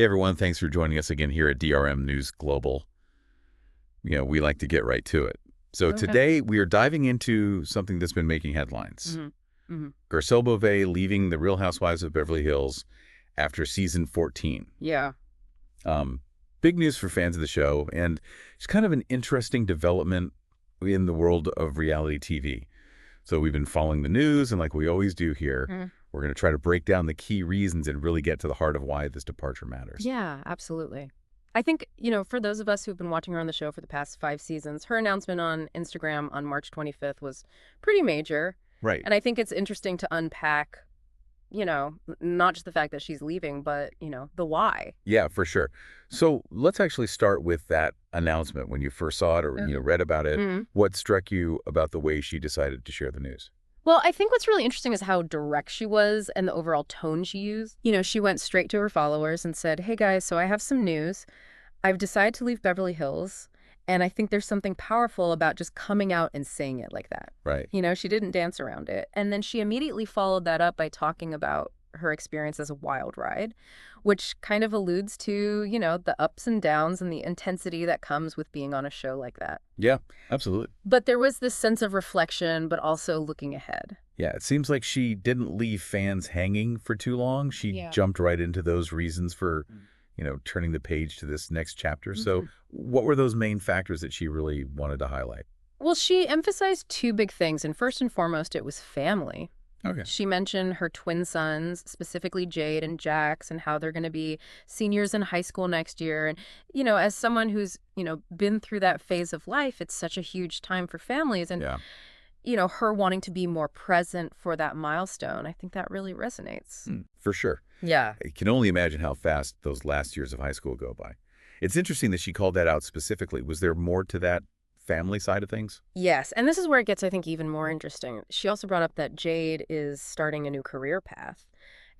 Hey everyone, thanks for joining us again here at DRM News Global. We like to get right to it. So Okay. today we are diving into something that's been making headlines. Garcelle Beauvais leaving the Real Housewives of Beverly Hills after season 14. Yeah. Um, Big news for fans of the show, and it's kind of an interesting development in the world of reality TV. So we've been following the news, and like we always do here, we're going to try to break down the key reasons and really get to the heart of why this departure matters. Yeah, absolutely. I think, for those of us who've been watching her on the show for the past 5 seasons, her announcement on Instagram on March 25th was pretty major. Right. And I think it's interesting to unpack, not just the fact that she's leaving, but, the why. Yeah, for sure. So let's actually start with that announcement when you first saw it or read about it. What struck you about the way she decided to share the news? Well, I think what's really interesting is how direct she was and the overall tone she used. She went straight to her followers and said, "Hey guys, so I have some news. I've decided to leave Beverly Hills, and I think there's something powerful about just coming out and saying it like that." Right. She didn't dance around it. And then she immediately followed that up by talking about her experience as a wild ride, which kind of alludes to, the ups and downs and the intensity that comes with being on a show like that. Yeah, absolutely. But there was this sense of reflection, but also looking ahead. Yeah, it seems like she didn't leave fans hanging for too long. She jumped right into those reasons for, turning the page to this next chapter. So what were those main factors that she really wanted to highlight? Well, she emphasized two big things, and first and foremost, it was family. Okay. She mentioned her twin sons, specifically Jade and Jax, and how they're going to be seniors in high school next year. And, as someone who's, been through that phase of life, it's such a huge time for families. And, her wanting to be more present for that milestone, I think that really resonates. For sure. Yeah. I can only imagine how fast those last years of high school go by. It's interesting that she called that out specifically. Was there more to that family side of things? Yes, and this is where it gets, I think, even more interesting. She also brought up that Jade is starting a new career path,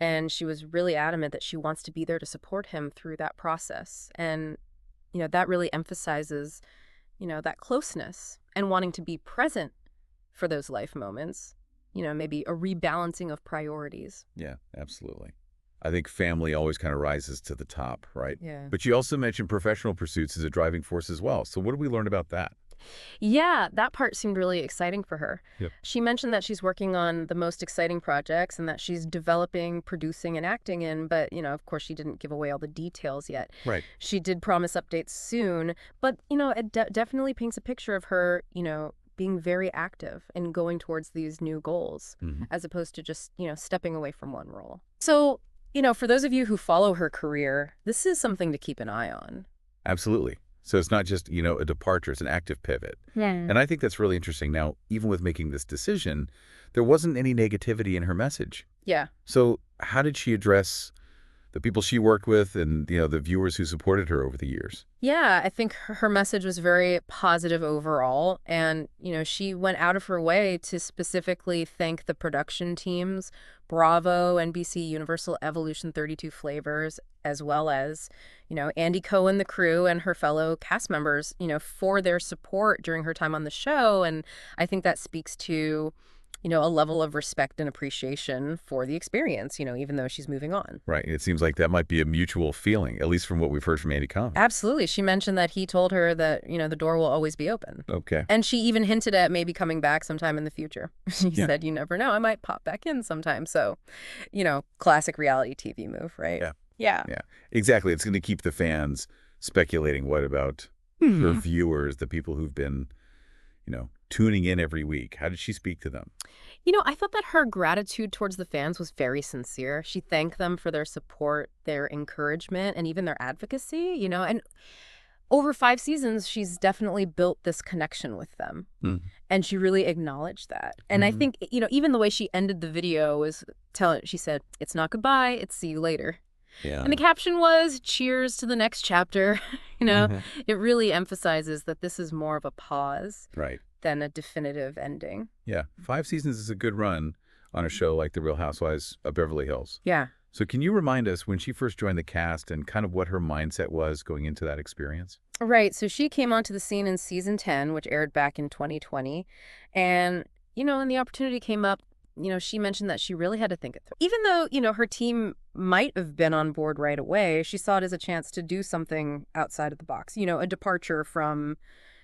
and she was really adamant that she wants to be there to support him through that process. And, that really emphasizes, that closeness and wanting to be present for those life moments, maybe a rebalancing of priorities. Yeah, absolutely. I think family always kind of rises to the top, right? Yeah. But you also mentioned professional pursuits as a driving force as well. So what did we learn about that? Yeah, that part seemed really exciting for her. Yep. She mentioned that she's working on the most exciting projects and that she's developing, producing, and acting in, but, of course, she didn't give away all the details yet. Right. She did promise updates soon, but, it definitely paints a picture of her, being very active and going towards these new goals, as opposed to just, stepping away from one role. So, for those of you who follow her career, this is something to keep an eye on. Absolutely. So it's not just, a departure, it's an active pivot. Yeah. And I think that's really interesting. Now, even with making this decision, there wasn't any negativity in her message. Yeah. So how did she address the people she worked with and, the viewers who supported her over the years? Yeah, I think her message was very positive overall. And, she went out of her way to specifically thank the production teams, Bravo, NBC, Universal Evolution 32 Flavors, as well as, Andy Cohen, the crew, and her fellow cast members, for their support during her time on the show. And I think that speaks to, a level of respect and appreciation for the experience, even though she's moving on. Right. It seems like that might be a mutual feeling, at least from what we've heard from Andy Cohen. Absolutely. She mentioned that he told her that, the door will always be open. Okay. And she even hinted at maybe coming back sometime in the future. She said, you never know, I might pop back in sometime. So, classic reality TV move, right? Yeah. Yeah. Yeah, exactly. It's going to keep the fans speculating. What about her viewers, the people who've been, tuning in every week? How did she speak to them? I thought that her gratitude towards the fans was very sincere. She thanked them for their support, their encouragement, and even their advocacy, and over 5 seasons, she's definitely built this connection with them. And she really acknowledged that. And I think, even the way she ended the video was she said, "It's not goodbye, it's see you later." Yeah. And the caption was, "Cheers to the next chapter." It really emphasizes that this is more of a pause than a definitive ending. Yeah. 5 seasons is a good run on a show like The Real Housewives of Beverly Hills. Yeah. So can you remind us when she first joined the cast and kind of what her mindset was going into that experience? Right. So she came onto the scene in season 10, which aired back in 2020. And, when the opportunity came up, she mentioned that she really had to think it through. Even though, her team might have been on board right away, she saw it as a chance to do something outside of the box, a departure from,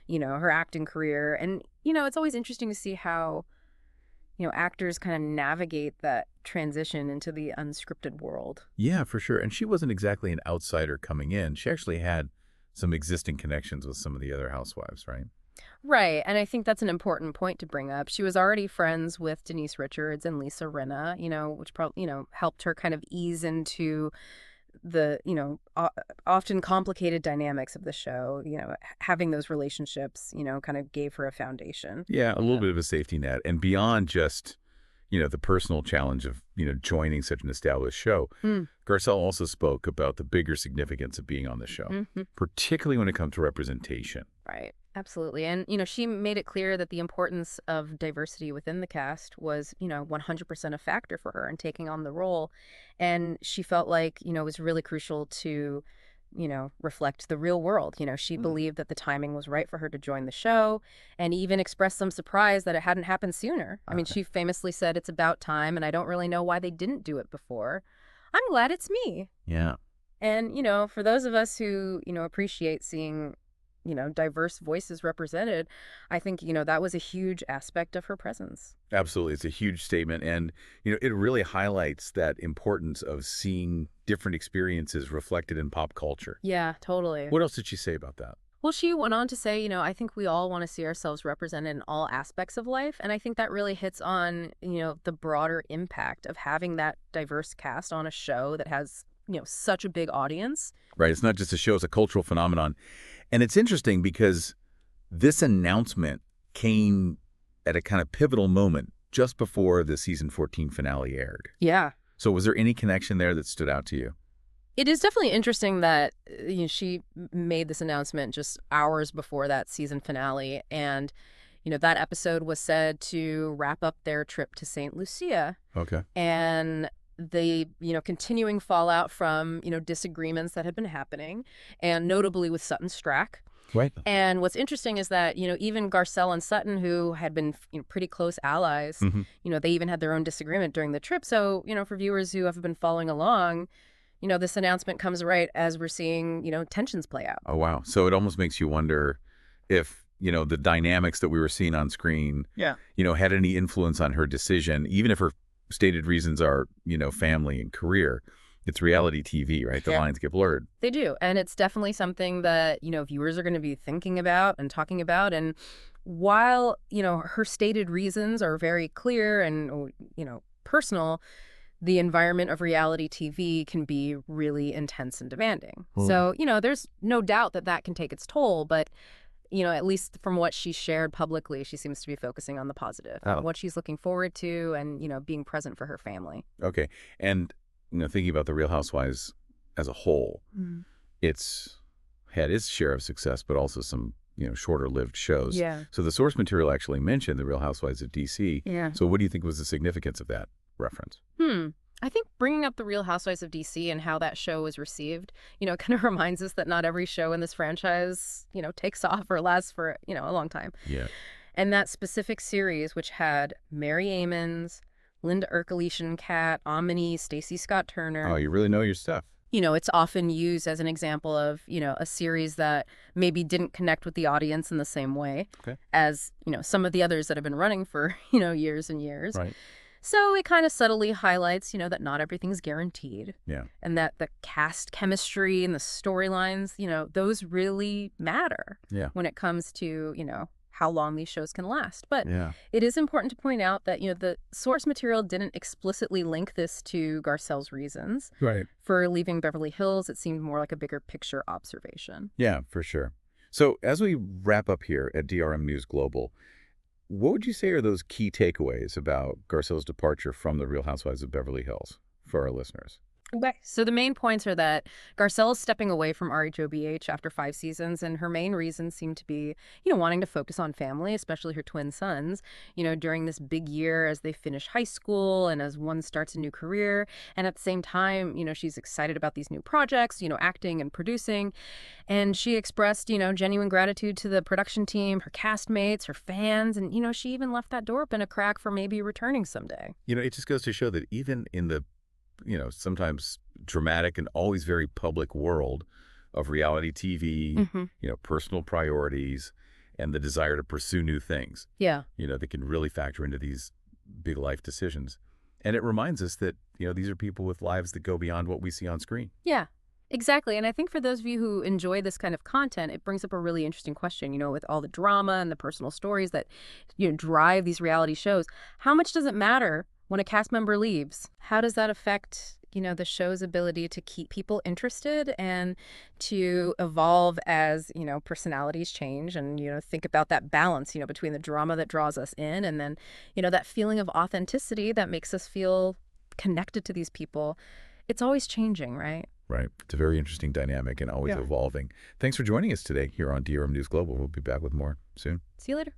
her acting career. And, it's always interesting to see how, actors kind of navigate that transition into the unscripted world. Yeah, for sure. And she wasn't exactly an outsider coming in. She actually had some existing connections with some of the other housewives, right? Right. And I think that's an important point to bring up. She was already friends with Denise Richards and Lisa Rinna, which probably, helped her kind of ease into the, often complicated dynamics of the show. Having those relationships, kind of gave her a foundation. Yeah, a little bit of a safety net. And beyond just, the personal challenge of, joining such an established show, Garcelle also spoke about the bigger significance of being on the show, particularly when it comes to representation. Right. Absolutely. And, she made it clear that the importance of diversity within the cast was, 100% a factor for her in taking on the role. And she felt like, it was really crucial to, reflect the real world. She believed that the timing was right for her to join the show, and even expressed some surprise that it hadn't happened sooner. I mean, she famously said, "It's about time, and I don't really know why they didn't do it before. I'm glad it's me." Yeah. And, for those of us who, appreciate seeing diverse voices represented, I think, that was a huge aspect of her presence. Absolutely. It's a huge statement. And, it really highlights that importance of seeing different experiences reflected in pop culture. Yeah, totally. What else did she say about that? Well, she went on to say, I think we all want to see ourselves represented in all aspects of life. And I think that really hits on, the broader impact of having that diverse cast on a show that has, such a big audience. Right. It's not just a show, it's a cultural phenomenon. And it's interesting because this announcement came at a kind of pivotal moment just before the season 14 finale aired. Yeah. So was there any connection there that stood out to you? It is definitely interesting that she made this announcement just hours before that season finale. And, that episode was said to wrap up their trip to St. Lucia. Okay. And the, continuing fallout from, disagreements that had been happening, and notably with Sutton Strack. Right. And what's interesting is that, even Garcelle and Sutton, who had been pretty close allies, they even had their own disagreement during the trip. So, for viewers who have been following along, this announcement comes right as we're seeing, tensions play out. Oh, wow. So it almost makes you wonder if, the dynamics that we were seeing on screen, had any influence on her decision, even if her stated reasons are, family and career. It's reality TV, right? The lines get blurred. They do. And it's definitely something that, viewers are going to be thinking about and talking about. And while, her stated reasons are very clear and, personal, the environment of reality TV can be really intense and demanding. So, there's no doubt that that can take its toll. But, at least from what she shared publicly, she seems to be focusing on the positive, what she's looking forward to, and, being present for her family. Okay. And, thinking about the Real Housewives as a whole, it's had its share of success, but also some, shorter-lived shows. Yeah. So the source material actually mentioned the Real Housewives of D.C. Yeah. So what do you think was the significance of that reference? I think bringing up the Real Housewives of D.C. and how that show was received, kind of reminds us that not every show in this franchise, takes off or lasts for, a long time. Yeah. And that specific series, which had Mary Amons, Linda Erkelishen-Kat, Amini, Stacey Scott Turner. Oh, you really know your stuff. It's often used as an example of, a series that maybe didn't connect with the audience in the same way as, some of the others that have been running for, years and years. Right. So it kind of subtly highlights, that not everything's guaranteed. Yeah. And that the cast chemistry and the storylines, those really matter when it comes to, how long these shows can last. But it is important to point out that, the source material didn't explicitly link this to Garcelle's reasons. Right. For leaving Beverly Hills. It seemed more like a bigger picture observation. Yeah, for sure. So as we wrap up here at DRM News Global, what would you say are those key takeaways about Garcelle's departure from the Real Housewives of Beverly Hills for our listeners? Okay. So the main points are that Garcelle is stepping away from RHOBH after 5 seasons, and her main reasons seem to be, wanting to focus on family, especially her twin sons, during this big year as they finish high school and as one starts a new career. And at the same time, she's excited about these new projects, acting and producing. And she expressed, genuine gratitude to the production team, her castmates, her fans, and, she even left that door open a crack for maybe returning someday. It just goes to show that even in the sometimes dramatic and always very public world of reality TV, Hmm. personal priorities, and the desire to pursue new things, Yeah. that can really factor into these big life decisions. And it reminds us that, these are people with lives that go beyond what we see on screen. Yeah, exactly. And I think for those of you who enjoy this kind of content, it brings up a really interesting question, with all the drama and the personal stories that, drive these reality shows. How much does it matter when a cast member leaves? How does that affect, the show's ability to keep people interested and to evolve as, personalities change and, think about that balance, between the drama that draws us in and then, that feeling of authenticity that makes us feel connected to these people. It's always changing, right? Right. It's a very interesting dynamic and always Yeah. evolving. Thanks for joining us today here on DRM News Global. We'll be back with more soon. See you later.